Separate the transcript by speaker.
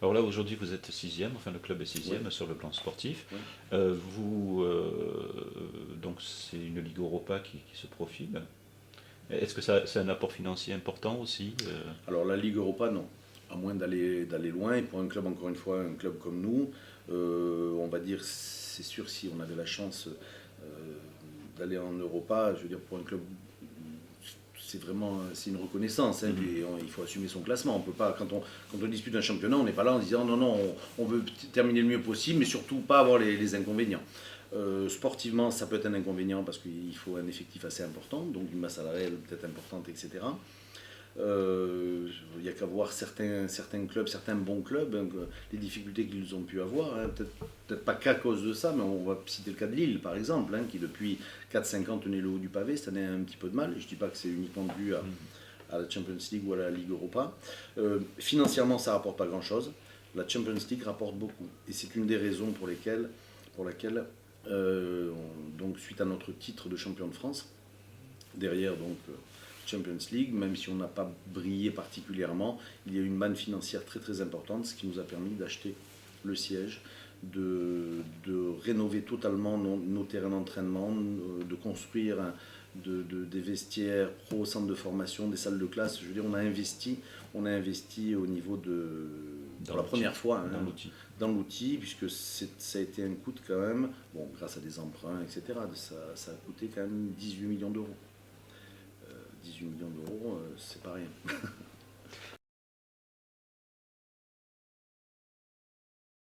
Speaker 1: Alors là, aujourd'hui, vous êtes sixième, enfin le club est
Speaker 2: Oui,
Speaker 1: sixième sur le plan sportif.
Speaker 2: oui.
Speaker 1: Donc c'est une Ligue Europa qui se profile. Est-ce que c'est un apport financier important aussi
Speaker 2: Alors la Ligue Europa, non. À moins d'aller loin, et pour un club, encore une fois, un club comme nous, on va dire, c'est sûr, si on avait la chance d'aller en Europa, je veux dire, pour un club, c'est une reconnaissance, hein,
Speaker 1: Mhm.
Speaker 2: il faut assumer son classement. On peut pas, quand on dispute un championnat, on n'est pas là en disant non, non, on veut terminer le mieux possible, mais surtout pas avoir les inconvénients. Sportivement, ça peut être un inconvénient parce qu'il faut un effectif assez important, donc une masse salariale peut-être importante, etc. Il n'y a qu'à voir certains clubs, certains bons clubs, hein, les difficultés qu'ils ont pu avoir. Hein, peut-être pas qu'à cause de ça, mais on va citer le cas de Lille, par exemple, hein, qui depuis 4-5 ans tenait le haut du pavé. Cette année a un petit peu de mal. Je ne dis pas que c'est uniquement dû à la Champions League ou à la Ligue Europa. Financièrement, ça ne rapporte pas grand-chose. La Champions League rapporte beaucoup. Et c'est une des raisons pour laquelle donc, suite à notre titre de champion de France, derrière donc Champions League, même si on n'a pas brillé particulièrement, il y a eu une manne financière très très importante, ce qui nous a permis d'acheter le siège, de rénover totalement nos terrains d'entraînement, de construire des vestiaires pro, centres de formation, des salles de classe. Je veux dire, on a investi au niveau
Speaker 1: dans
Speaker 2: pour la
Speaker 1: l'outil?
Speaker 2: première fois,
Speaker 1: Dans
Speaker 2: hein,
Speaker 1: l'outil.
Speaker 2: dans l'outil, puisque ça a été un coût quand même, bon, grâce à des emprunts, etc., ça a coûté quand même 18 millions d'euros. 18 millions d'euros, c'est pas rien.